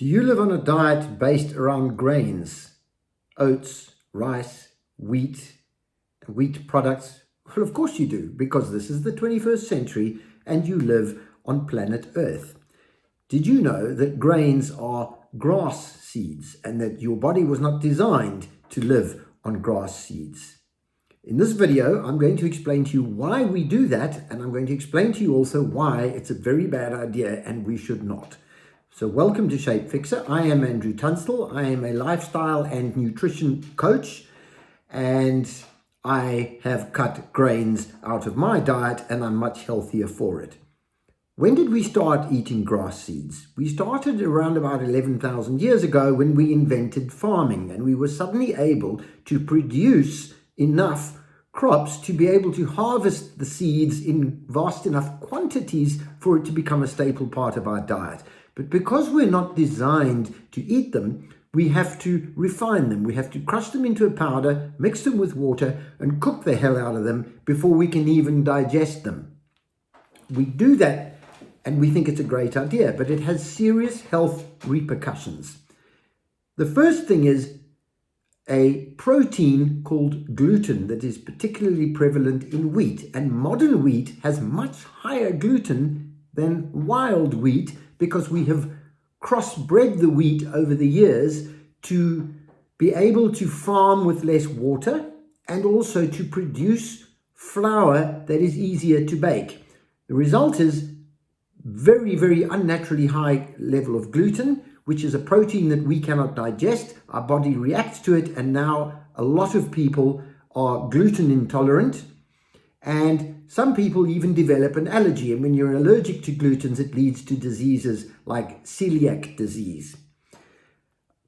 Do you live on a diet based around grains, oats, rice, wheat products? Well, of course you do, because this is the 21st century and you live on planet Earth. Did you know that grains are grass seeds and that your body was not designed to live on grass seeds? In this video, I'm going to explain to you why we do that, and I'm going to explain to you also why it's a very bad idea and we should not. So welcome to Shape Fixer. I am Andrew Tunstall. I am a lifestyle and nutrition coach, and I have cut grains out of my diet and I'm much healthier for it. When did we start eating grass seeds? We started around about 11,000 years ago when we invented farming, and we were suddenly able to produce enough crops to be able to harvest the seeds in vast enough quantities for it to become a staple part of our diet. But because we're not designed to eat them, we have to refine them. We have to crush them into a powder, mix them with water, and cook the hell out of them before we can even digest them. We do that and we think it's a great idea, but it has serious health repercussions. The first thing is a protein called gluten that is particularly prevalent in wheat, and modern wheat has much higher gluten than wild wheat because we have crossbred the wheat over the years to be able to farm with less water and also to produce flour that is easier to bake. The result is very, very unnaturally high level of gluten, which is a protein that we cannot digest. Our body reacts to it, and now a lot of people are gluten intolerant, and some people even develop an allergy. And when you're allergic to glutens, it leads to diseases like celiac disease.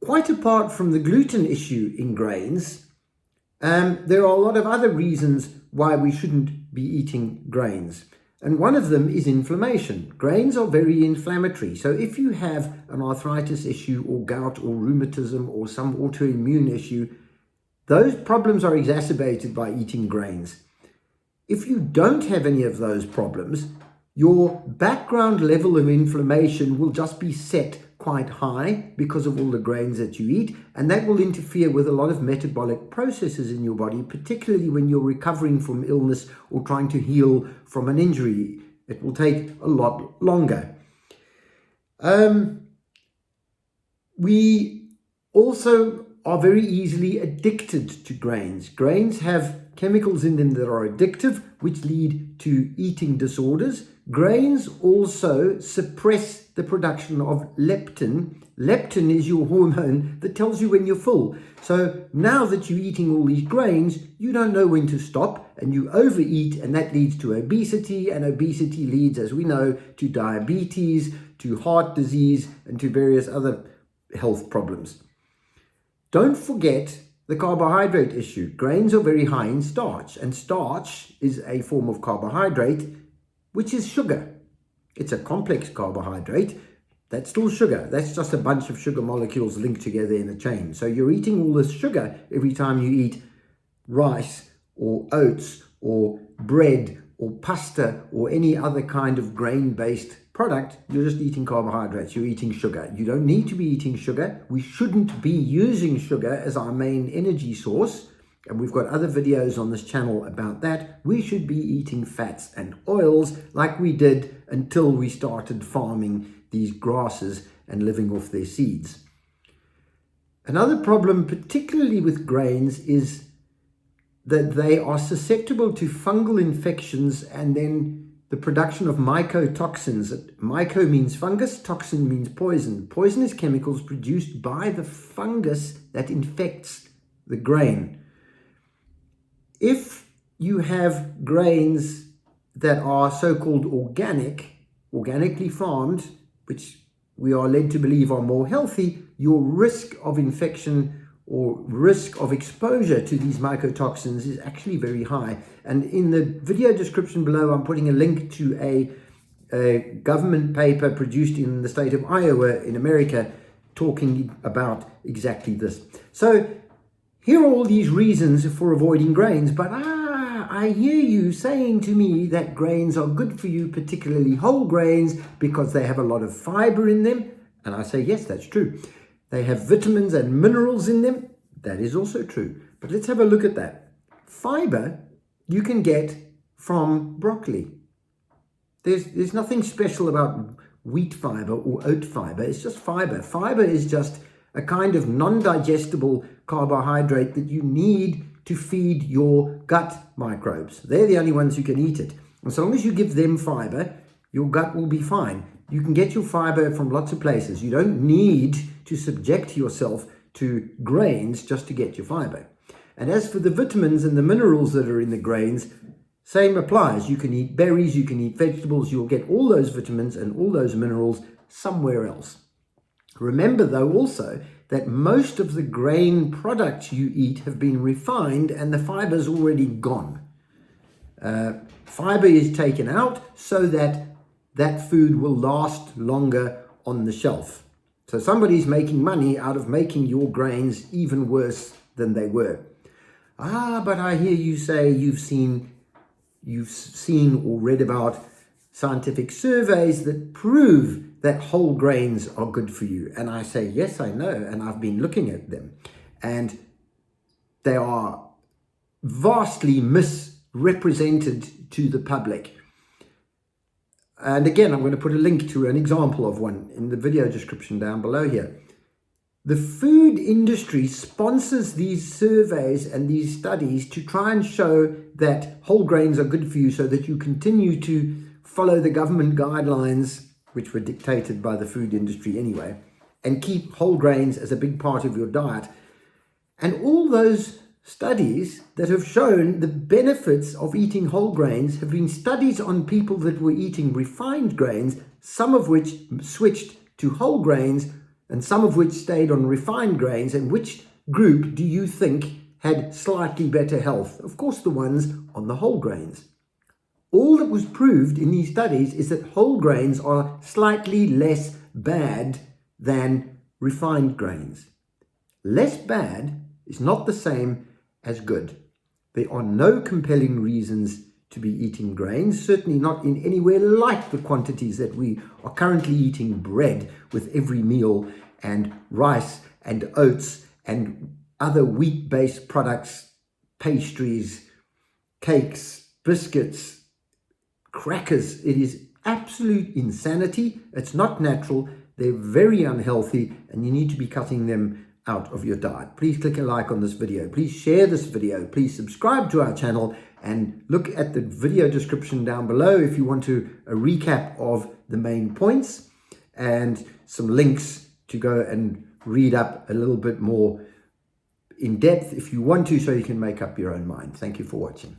Quite apart from the gluten issue in grains, there are a lot of other reasons why we shouldn't be eating grains. And one of them is inflammation. Grains are very inflammatory. So if you have an arthritis issue or gout or rheumatism or some autoimmune issue, those problems are exacerbated by eating grains. If you don't have any of those problems, your background level of inflammation will just be set quite high because of all the grains that you eat, and that will interfere with a lot of metabolic processes in your body, particularly when you're recovering from illness or trying to heal from an injury. It will take a lot longer. We also are very easily addicted to grains. Grains have chemicals in them that are addictive, which lead to eating disorders. Grains also suppress the production of leptin. Leptin is your hormone that tells you when you're full. So now that you're eating all these grains, you don't know when to stop, and you overeat, and that leads to obesity, and obesity leads, as we know, to diabetes, to heart disease, and to various other health problems. Don't forget the carbohydrate issue. Grains are very high in starch, and starch is a form of carbohydrate, which is sugar. It's a complex carbohydrate. That's still sugar. That's just a bunch of sugar molecules linked together in a chain. So you're eating all this sugar every time you eat rice or oats or bread or pasta or any other kind of grain-based product. You're just eating carbohydrates. You're eating sugar. You don't need to be eating sugar. We shouldn't be using sugar as our main energy source. And we've got other videos on this channel about that. We should be eating fats and oils like we did until we started farming these grasses and living off their seeds. Another problem, particularly with grains, is that they are susceptible to fungal infections and then the production of mycotoxins. Myco means fungus, toxin means poison. Poison is chemicals produced by the fungus that infects the grain. If you have grains that are so-called organically farmed, which we are led to believe are more healthy, your risk of infection or risk of exposure to these mycotoxins is actually very high. And in the video description below, I'm putting a link to a government paper produced in the state of Iowa in America talking about exactly this. So here are all these reasons for avoiding grains, but I hear you saying to me that grains are good for you, particularly whole grains, because they have a lot of fiber in them. And I say, yes, that's true. They have vitamins and minerals in them. That is also true. But let's have a look at that. Fiber you can get from broccoli. There's nothing special about wheat fiber or oat fiber. It's just fiber. Fiber is just a kind of non-digestible carbohydrate that you need to feed your gut microbes. They're the only ones who can eat it. And so long as you give them fiber, your gut will be fine. You can get your fiber from lots of places. You don't need to subject yourself to grains just to get your fiber. And as for the vitamins and the minerals that are in the grains, same applies. You can eat berries, you can eat vegetables, you'll get all those vitamins and all those minerals somewhere else. Remember, though, also that most of the grain products you eat have been refined and the fiber's already gone. Fiber is taken out so that that food will last longer on the shelf. So somebody's making money out of making your grains even worse than they were. But I hear you say you've seen or read about scientific surveys that prove that whole grains are good for you. And I say, yes, I know, and I've been looking at them. And they are vastly misrepresented to the public. And again, I'm going to put a link to an example of one in the video description down below here. The food industry sponsors these surveys and these studies to try and show that whole grains are good for you so that you continue to follow the government guidelines, which were dictated by the food industry anyway, and keep whole grains as a big part of your diet. And all those studies that have shown the benefits of eating whole grains have been studies on people that were eating refined grains, some of which switched to whole grains and some of which stayed on refined grains. And which group do you think had slightly better health? Of course, the ones on the whole grains. All that was proved in these studies is that whole grains are slightly less bad than refined grains. Less bad is not the same as good. There are no compelling reasons to be eating grains, certainly not in anywhere like the quantities that we are currently eating bread with every meal, and rice and oats and other wheat-based products, pastries, cakes, biscuits, crackers. It is absolute insanity. It's not natural. They're very unhealthy, and you need to be cutting them out of your diet. Please click a like on this video. Please share this video. Please subscribe to our channel and look at the video description down below if you want a recap of the main points and some links to go and read up a little bit more in depth if you want to, so you can make up your own mind. Thank you for watching.